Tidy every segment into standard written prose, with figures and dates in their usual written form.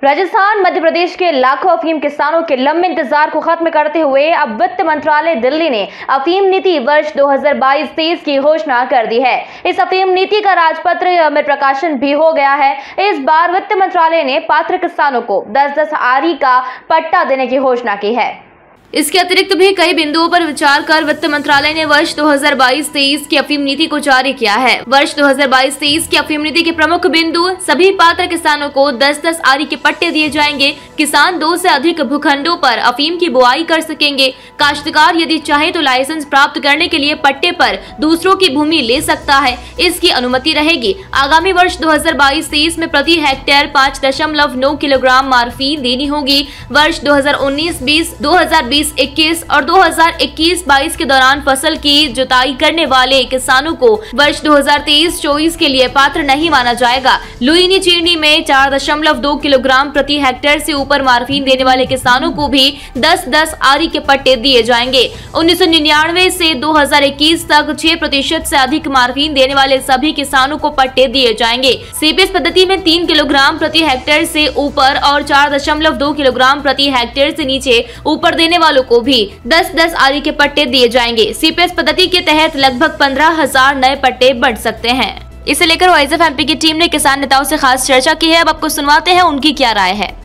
राजस्थान मध्य प्रदेश के लाखों अफीम किसानों के लंबे इंतजार को खत्म करते हुए अब वित्त मंत्रालय दिल्ली ने अफीम नीति वर्ष 2022-23 की घोषणा कर दी है। इस अफीम नीति का राजपत्र में प्रकाशन भी हो गया है। इस बार वित्त मंत्रालय ने पात्र किसानों को 10-10 आरी का पट्टा देने की घोषणा की है। इसके अतिरिक्त भी कई बिंदुओं पर विचार कर वित्त मंत्रालय ने वर्ष 2022-23 की अफीम नीति को जारी किया है। वर्ष 2022-23 की अफीम नीति के प्रमुख बिंदु: सभी पात्र किसानों को 10-10 आरी के पट्टे दिए जाएंगे। किसान 2 से अधिक भूखंडों पर अफीम की बुआई कर सकेंगे। काश्तकार यदि चाहे तो लाइसेंस प्राप्त करने के लिए पट्टे पर दूसरों की भूमि ले सकता है, इसकी अनुमति रहेगी। आगामी वर्ष 2022-23 में प्रति हेक्टेयर 5.9 किलोग्राम मार्फीन देनी होगी। वर्ष 2019-20, 2020-21 और 2021-22 के दौरान फसल की जुताई करने वाले किसानों को वर्ष 2023-24 के लिए पात्र नहीं माना जाएगा। लुईनी चीनी में 4.2 किलोग्राम प्रति हेक्टेयर से ऊपर मार्फीन देने वाले किसानों को भी 10-10 आरी के पट्टे दिए जाएंगे। 1999 से 2021 तक 6% से अधिक मार्फीन देने वाले सभी किसानों को पट्टे दिए जाएंगे। सीपीएस पद्धति में 3 किलोग्राम प्रति हेक्टेयर से ऊपर और 4.2 किलोग्राम प्रति हेक्टेयर से नीचे ऊपर देने वालों को भी 10-10 आरी के पट्टे दिए जाएंगे। सीपीएस पद्धति के तहत लगभग 15,000 नए पट्टे बढ़ सकते हैं। इसे लेकर वॉइस ऑफ एमपी की टीम ने किसान नेताओं से खास चर्चा की है। अब आपको सुनवाते हैं उनकी क्या राय है।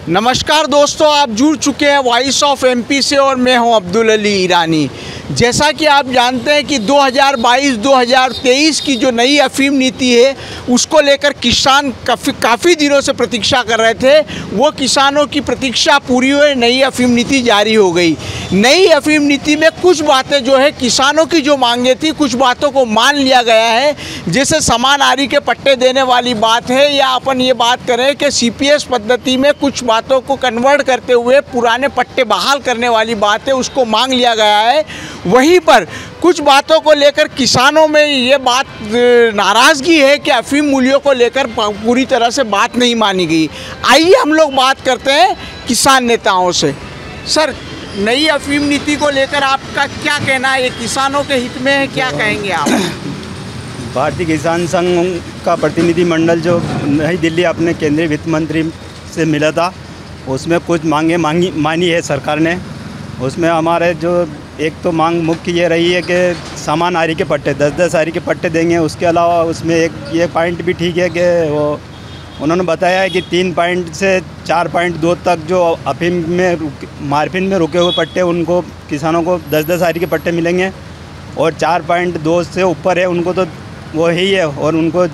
नमस्कार दोस्तों, आप जुड़ चुके हैं वॉइस ऑफ एमपी से और मैं हूं अब्दुल अली ईरानी। जैसा कि आप जानते हैं कि 2022-2023 की जो नई अफीम नीति है उसको लेकर किसान काफ़ी दिनों से प्रतीक्षा कर रहे थे। वो किसानों की प्रतीक्षा पूरी हुई, नई अफीम नीति जारी हो गई। नई अफीम नीति में कुछ बातें जो है किसानों की जो मांगे थी, कुछ बातों को मान लिया गया है। जैसे समान आरी के पट्टे देने वाली बात है, या अपन ये बात करें कि सीपीएस पद्धति में कुछ बातों को कन्वर्ट करते हुए पुराने पट्टे बहाल करने वाली बात है, उसको मांग लिया गया है। वहीं पर कुछ बातों को लेकर किसानों में ये बात नाराज़गी है कि अफीम मूल्यों को लेकर पूरी तरह से बात नहीं मानी गई। आइए हम लोग बात करते हैं किसान नेताओं से। सर, नई अफीम नीति को लेकर आपका क्या कहना है? ये किसानों के हित में है, क्या कहेंगे आप? भारतीय किसान संघ का प्रतिनिधि मंडल जो नई दिल्ली अपने केंद्रीय वित्त मंत्री से मिला था, उसमें कुछ मांगे मानी है सरकार ने। उसमें हमारे जो एक तो मांग मुख्य ये रही है कि समान आरी के पट्टे 10-10 आरी के पट्टे देंगे। उसके अलावा उसमें एक ये पॉइंट भी ठीक है कि वो उन्होंने बताया है कि 3 पॉइंट से 4.2 तक जो अफीम में मार्फिन में रुके हुए पट्टे, उनको किसानों को 10-10 आरी के पट्टे मिलेंगे। और 4.2 से ऊपर है उनको तो वो ही है, और उनको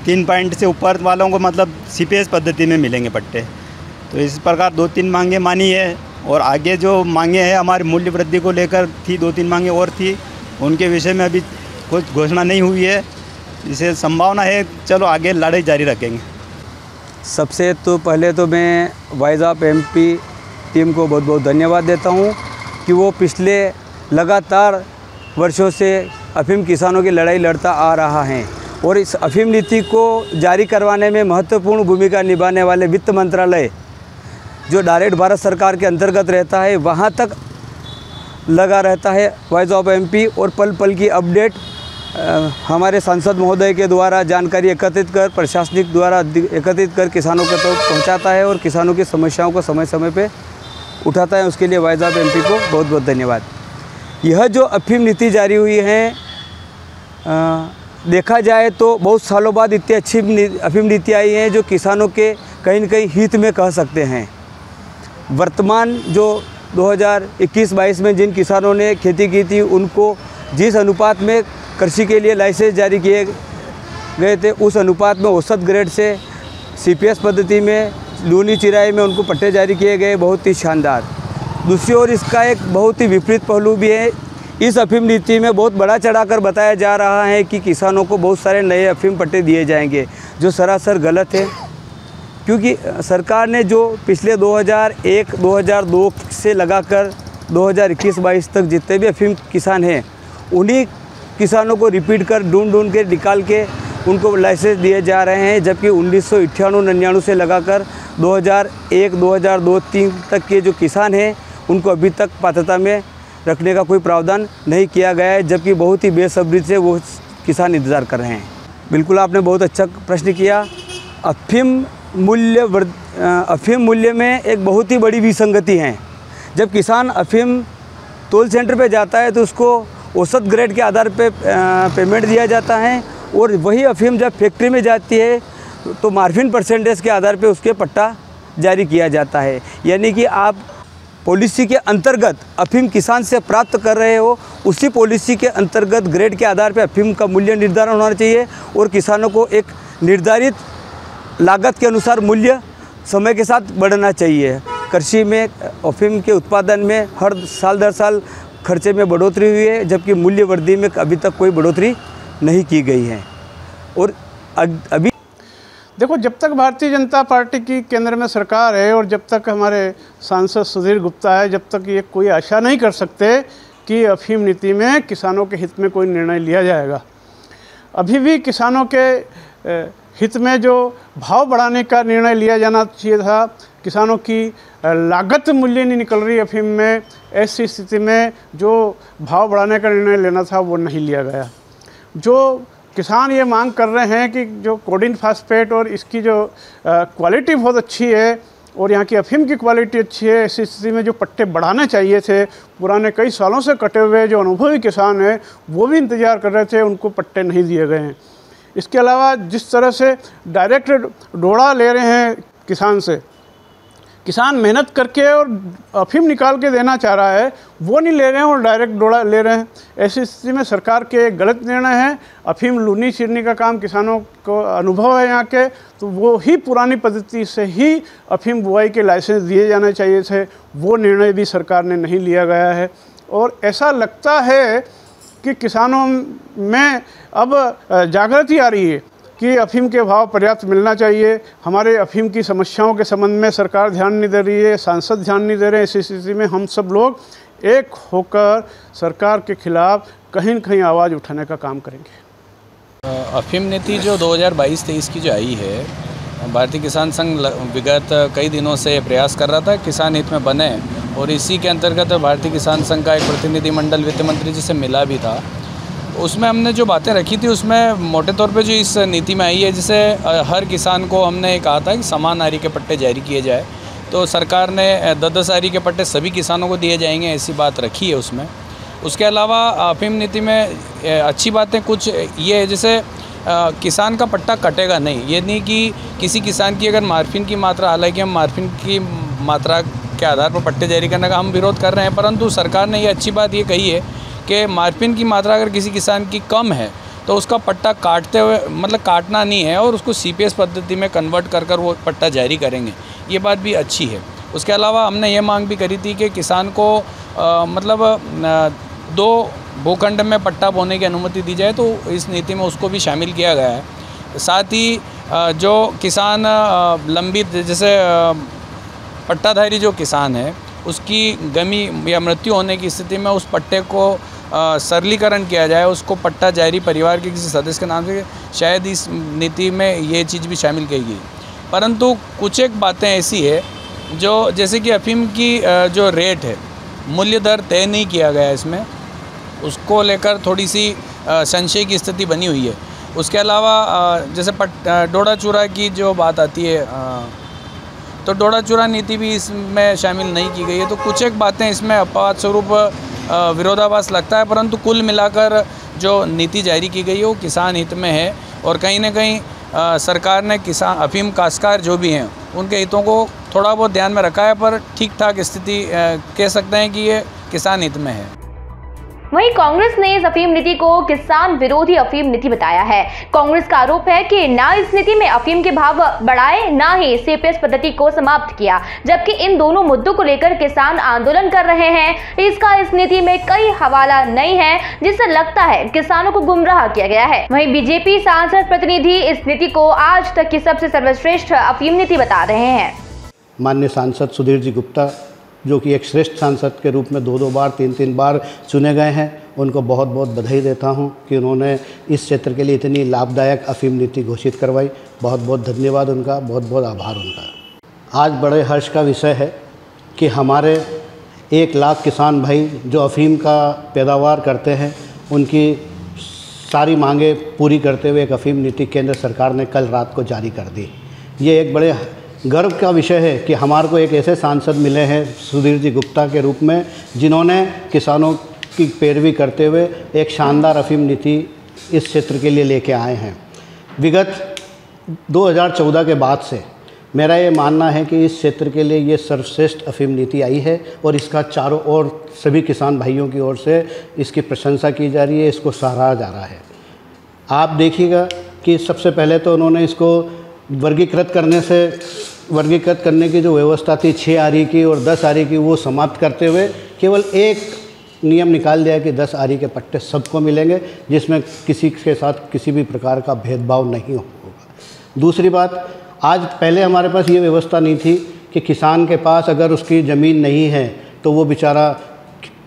3 पॉइंट से ऊपर वालों को मतलब सीपीएस पद्धति में मिलेंगे पट्टे। तो इस प्रकार 2-3 मांगे मानी है। और आगे जो मांगे हैं हमारी मूल्य वृद्धि को लेकर थी, 2-3 मांगे और थी, उनके विषय में अभी कुछ घोषणा नहीं हुई है। इसे संभावना है, चलो आगे लड़ाई जारी रखेंगे। सबसे तो पहले तो मैं वॉइस ऑफ एमपी टीम को बहुत बहुत धन्यवाद देता हूं कि वो पिछले लगातार वर्षों से अफीम किसानों की लड़ाई लड़ता आ रहा है और इस अफीम नीति को जारी करवाने में महत्वपूर्ण भूमिका निभाने वाले वित्त मंत्रालय जो डायरेक्ट भारत सरकार के अंतर्गत रहता है, वहाँ तक लगा रहता है वॉइस ऑफ एमपी। और पल पल की अपडेट हमारे सांसद महोदय के द्वारा जानकारी एकत्रित कर, प्रशासनिक द्वारा एकत्रित कर किसानों को तो पहुँचाता है और किसानों की समस्याओं को समय समय पे उठाता है। उसके लिए वॉइस ऑफ एमपी को बहुत बहुत धन्यवाद। यह जो अफीम नीति जारी हुई है, देखा जाए तो बहुत सालों बाद इतनी अच्छी अफीम नीति आई है जो किसानों के कहीं न कहीं हित में कह सकते हैं। वर्तमान जो 2021-22 में जिन किसानों ने खेती की थी, उनको जिस अनुपात में कृषि के लिए लाइसेंस जारी किए गए थे, उस अनुपात में औसत ग्रेड से सीपीएस पद्धति में लूनी चिराई में उनको पट्टे जारी किए गए, बहुत ही शानदार। दूसरी ओर इसका एक बहुत ही विपरीत पहलू भी है। इस अफीम नीति में बहुत बड़ा चढ़ाकर बताया जा रहा है कि किसानों को बहुत सारे नए अफीम पट्टे दिए जाएंगे, जो सरासर गलत है। क्योंकि सरकार ने जो पिछले 2001-2002 से लगाकर 2021-22 तक जितने भी अफीम किसान हैं, उन्हीं किसानों को रिपीट कर ढूंढ के निकाल के उनको लाइसेंस दिए जा रहे हैं। जबकि 1998-99 से लगाकर 2001-2002-03 तक के जो किसान हैं, उनको अभी तक पात्रता में रखने का कोई प्रावधान नहीं किया गया है, जबकि बहुत ही बेसब्री से वो किसान इंतज़ार कर रहे हैं। बिल्कुल, आपने बहुत अच्छा प्रश्न किया। अफीम अफीम मूल्य में एक बहुत ही बड़ी विसंगति है। जब किसान अफीम तोल सेंटर पे जाता है तो उसको औसत ग्रेड के आधार पे पेमेंट दिया जाता है, और वही अफीम जब फैक्ट्री में जाती है तो मार्जिन परसेंटेज के आधार पे उसके पट्टा जारी किया जाता है। यानी कि आप पॉलिसी के अंतर्गत अफीम किसान से प्राप्त कर रहे हो, उसी पॉलिसी के अंतर्गत ग्रेड के आधार पे अफीम का मूल्य निर्धारण होना चाहिए, और किसानों को एक निर्धारित लागत के अनुसार मूल्य समय के साथ बढ़ना चाहिए। कृषि में अफीम के उत्पादन में हर साल दर साल खर्चे में बढ़ोतरी हुई है, जबकि मूल्य वृद्धि में अभी तक कोई बढ़ोतरी नहीं की गई है। और अभी देखो, जब तक भारतीय जनता पार्टी की केंद्र में सरकार है और जब तक हमारे सांसद सुधीर गुप्ता है, जब तक ये कोई आशा नहीं कर सकते कि अफीम नीति में किसानों के हित में कोई निर्णय लिया जाएगा। अभी भी किसानों के हित में जो भाव बढ़ाने का निर्णय लिया जाना चाहिए था, किसानों की लागत मूल्य नहीं निकल रही अफीम में, ऐसी स्थिति में जो भाव बढ़ाने का निर्णय लेना था वो नहीं लिया गया। जो किसान ये मांग कर रहे हैं कि जो कोडिन फास्फेट और इसकी जो क्वालिटी बहुत अच्छी है और यहाँ की अफीम की क्वालिटी अच्छी है, ऐसी स्थिति में जो पट्टे बढ़ाने चाहिए थे, पुराने कई सालों से कटे हुए जो अनुभवी किसान हैं वो भी इंतज़ार कर रहे थे, उनको पट्टे नहीं दिए गए हैं। इसके अलावा जिस तरह से डायरेक्ट डोड़ा ले रहे हैं किसान से, किसान मेहनत करके और अफीम निकाल के देना चाह रहा है, वो नहीं ले रहे हैं और डायरेक्ट डोड़ा ले रहे हैं। ऐसी स्थिति में सरकार के गलत निर्णय हैं। अफीम लूनी चीरने का काम किसानों को अनुभव है यहाँ के, तो वो ही पुरानी पद्धति से ही अफीम बुआई के लाइसेंस दिए जाने चाहिए थे, वो निर्णय भी सरकार ने नहीं लिया गया है। और ऐसा लगता है कि किसानों में अब जागृति आ रही है कि अफीम के भाव पर्याप्त मिलना चाहिए। हमारे अफीम की समस्याओं के संबंध में सरकार ध्यान नहीं दे रही है, सांसद ध्यान नहीं दे रहे हैं। ऐसी स्थिति में हम सब लोग एक होकर सरकार के खिलाफ कहीं न कहीं आवाज़ उठाने का काम करेंगे। अफीम नीति जो 2022-23 की जो आई है, भारतीय किसान संघ विगत कई दिनों से प्रयास कर रहा था किसान हित में बने, और इसी के अंतर्गत भारतीय किसान संघ का एक प्रतिनिधिमंडल वित्त मंत्री जी से मिला भी था। उसमें हमने जो बातें रखी थी उसमें मोटे तौर पे जो इस नीति में आई है, जिसे हर किसान को हमने कहा था कि समान आरी के पट्टे जारी किए जाए, तो सरकार ने 10-10 आरी के पट्टे सभी किसानों को दिए जाएंगे, ऐसी बात रखी है उसमें। उसके अलावा अफीम नीति में अच्छी बातें कुछ ये है, जैसे किसान का पट्टा कटेगा नहीं। ये नहीं कि किसी किसान की अगर मार्फिन की मात्रा, हालांकि हम मार्फिन की मात्रा के आधार पर पट्टे जारी करने का हम विरोध कर रहे हैं, परंतु सरकार ने ये अच्छी बात ये कही है कि मार्फिन की मात्रा अगर किसी किसान की कम है तो उसका पट्टा काटते हुए, मतलब काटना नहीं है, और उसको CPS पद्धति में कन्वर्ट कर कर वो पट्टा जारी करेंगे। ये बात भी अच्छी है। उसके अलावा हमने ये मांग भी करी थी कि किसान को मतलब 2 भूखंड में पट्टा बोने की अनुमति दी जाए, तो इस नीति में उसको भी शामिल किया गया है। साथ ही जो किसान लंबित, जैसे पट्टाधारी जो किसान है उसकी गमी या मृत्यु होने की स्थिति में उस पट्टे को सरलीकरण किया जाए, उसको पट्टा जारी परिवार के किसी सदस्य के नाम से, शायद इस नीति में ये चीज़ भी शामिल की गई। परंतु कुछ एक बातें ऐसी है जो, जैसे कि अफीम की जो रेट है, मूल्य दर तय नहीं किया गया इसमें, उसको लेकर थोड़ी सी संशय की स्थिति बनी हुई है। उसके अलावा जैसे डोड़ा चूरा की जो बात आती है, तो डोड़ा चूरा नीति भी इसमें शामिल नहीं की गई है। तो कुछ एक बातें इसमें अपवाद स्वरूप विरोधाभास लगता है, परंतु कुल मिलाकर जो नीति जारी की गई है वो किसान हित में है, और कहीं ना कहीं सरकार ने किसान अफीम काश्तकार जो भी हैं उनके हितों को थोड़ा बहुत ध्यान में रखा है, पर ठीक ठाक स्थिति कह सकते हैं कि ये किसान हित में है। वहीं कांग्रेस ने इस अफीम नीति को किसान विरोधी अफीम नीति बताया है। कांग्रेस का आरोप है कि ना इस नीति में अफीम के भाव बढ़ाए, ना ही CPS पद्धति को समाप्त किया, जबकि इन दोनों मुद्दों को लेकर किसान आंदोलन कर रहे हैं। इसका इस नीति में कई हवाला नहीं है, जिससे लगता है किसानों को गुमराह किया गया है। वहीं बीजेपी सांसद प्रतिनिधि इस नीति को आज तक की सबसे सर्वश्रेष्ठ अफीम नीति बता रहे हैं। माननीय सांसद सुधीर जी गुप्ता, जो कि एक श्रेष्ठ सांसद के रूप में 2-2 बार 3-3 बार चुने गए हैं, उनको बहुत बहुत बधाई देता हूं कि उन्होंने इस क्षेत्र के लिए इतनी लाभदायक अफीम नीति घोषित करवाई। बहुत बहुत धन्यवाद उनका, बहुत बहुत आभार उनका। आज बड़े हर्ष का विषय है कि हमारे 1 लाख किसान भाई जो अफीम का पैदावार करते हैं, उनकी सारी मांगें पूरी करते हुए एक अफीम नीति केंद्र सरकार ने कल रात को जारी कर दी। ये एक बड़े गर्व का विषय है कि हमारे को एक ऐसे सांसद मिले हैं सुधीर जी गुप्ता के रूप में, जिन्होंने किसानों की पैरवी करते हुए एक शानदार अफीम नीति इस क्षेत्र के लिए लेके आए हैं। विगत 2014 के बाद से मेरा ये मानना है कि इस क्षेत्र के लिए ये सर्वश्रेष्ठ अफीम नीति आई है और इसका चारों ओर सभी किसान भाइयों की ओर से इसकी प्रशंसा की जा रही है, इसको सराहा जा रहा है। आप देखिएगा कि सबसे पहले तो उन्होंने इसको वर्गीकृत करने की जो व्यवस्था थी 6 आरी की और 10 आरी की, वो समाप्त करते हुए केवल एक नियम निकाल दिया कि 10 आरी के पट्टे सबको मिलेंगे, जिसमें किसी के साथ किसी भी प्रकार का भेदभाव नहीं होगा। दूसरी बात, आज पहले हमारे पास ये व्यवस्था नहीं थी कि किसान के पास अगर उसकी ज़मीन नहीं है तो वो बेचारा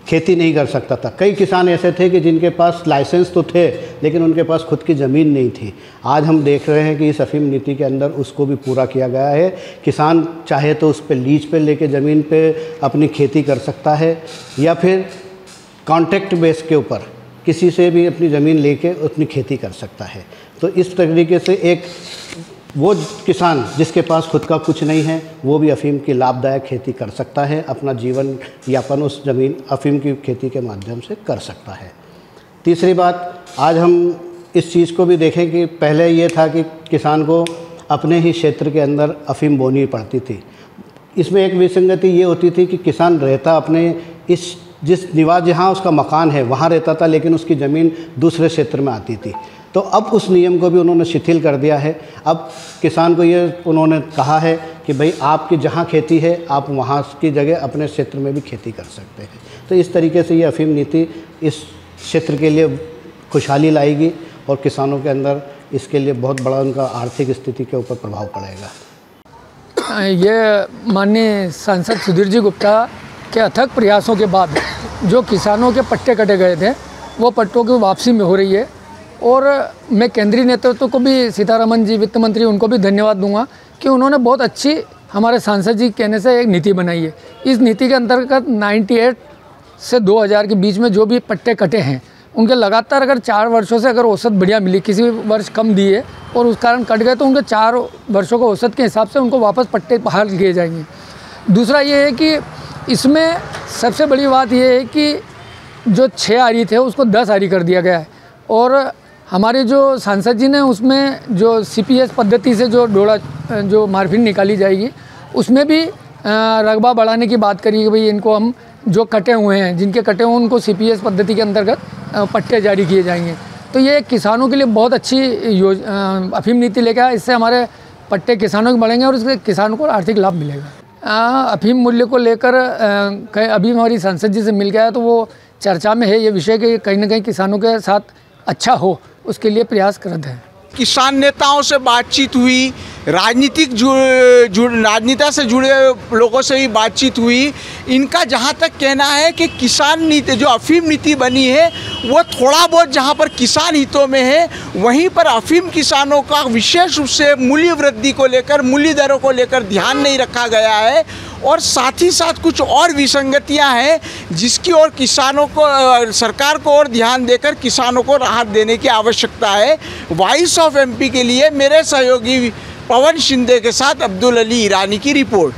खेती नहीं कर सकता था। कई किसान ऐसे थे कि जिनके पास लाइसेंस तो थे लेकिन उनके पास खुद की ज़मीन नहीं थी। आज हम देख रहे हैं कि इस अफीम नीति के अंदर उसको भी पूरा किया गया है। किसान चाहे तो उस पर लीज पे लेके ज़मीन पे अपनी खेती कर सकता है या फिर कॉन्ट्रैक्ट बेस के ऊपर किसी से भी अपनी ज़मीन लेके अपनी खेती कर सकता है। तो इस तरीके से एक वो किसान जिसके पास खुद का कुछ नहीं है वो भी अफीम की लाभदायक खेती कर सकता है, अपना जीवन यापन उस ज़मीन अफीम की खेती के माध्यम से कर सकता है। तीसरी बात, आज हम इस चीज़ को भी देखें कि पहले ये था कि किसान को अपने ही क्षेत्र के अंदर अफीम बोनी पड़ती थी। इसमें एक विसंगति ये होती थी कि किसान रहता अपने इस जिस निवास जहाँ उसका मकान है वहाँ रहता था, लेकिन उसकी ज़मीन दूसरे क्षेत्र में आती थी। तो अब उस नियम को भी उन्होंने शिथिल कर दिया है। अब किसान को ये उन्होंने कहा है कि भाई आपकी जहाँ खेती है आप वहाँ की जगह अपने क्षेत्र में भी खेती कर सकते हैं। तो इस तरीके से ये अफीम नीति इस क्षेत्र के लिए खुशहाली लाएगी और किसानों के अंदर इसके लिए बहुत बड़ा उनका आर्थिक स्थिति के ऊपर प्रभाव पड़ेगा। ये माननीय सांसद सुधीर जी गुप्ता के अथक प्रयासों के बाद जो किसानों के पट्टे कटे गए थे वो पट्टों की वापसी में हो रही है। और मैं केंद्रीय नेतृत्व को भी, सीतारमन जी वित्त मंत्री, उनको भी धन्यवाद दूंगा कि उन्होंने बहुत अच्छी हमारे सांसद जी कहने से एक नीति बनाई है। इस नीति के अंतर्गत 98 से 2000 के बीच में जो भी पट्टे कटे हैं उनके लगातार अगर 4 वर्षों से अगर औसत बढ़िया मिली, किसी वर्ष कम दिए और उस कारण कट गए तो उनके 4 वर्षों के औसत के हिसाब से उनको वापस पट्टे बहाल किए जाएंगे। दूसरा ये है कि इसमें सबसे बड़ी बात ये है कि जो 6 आरी थे उसको 10 आरी कर दिया गया है। और हमारे जो सांसद जी ने उसमें जो CPS पद्धति से जो डोड़ा जो मार्फिन निकाली जाएगी उसमें भी रकबा बढ़ाने की बात करी कि भाई इनको हम जो कटे हुए हैं, जिनके कटे हुए उनको CPS पद्धति के अंतर्गत पट्टे जारी किए जाएंगे। तो ये किसानों के लिए बहुत अच्छी अफीम नीति लेकर आया। इससे हमारे पट्टे किसानों के बढ़ेंगे और इससे किसानों को आर्थिक लाभ मिलेगा। अफीम मूल्य को लेकर अभी हमारी सांसद जी से मिल गया है तो वो चर्चा में है ये विषय कि कहीं ना कहीं किसानों के साथ अच्छा हो, उसके लिए प्रयासरत है। किसान नेताओं से बातचीत हुई, राजनीता से जुड़े लोगों से भी बातचीत हुई। इनका जहाँ तक कहना है कि किसान नीति जो अफीम नीति बनी है वो थोड़ा बहुत जहाँ पर किसान हितों में है, वहीं पर अफीम किसानों का विशेष रूप से मूल्य वृद्धि को लेकर, मूल्य दरों को लेकर ध्यान नहीं रखा गया है। और साथ ही साथ कुछ और विसंगतियां हैं जिसकी ओर किसानों को, सरकार को और ध्यान देकर किसानों को राहत देने की आवश्यकता है। वॉइस ऑफ MP के लिए मेरे सहयोगी पवन शिंदे के साथ अब्दुल अली ईरानी की रिपोर्ट।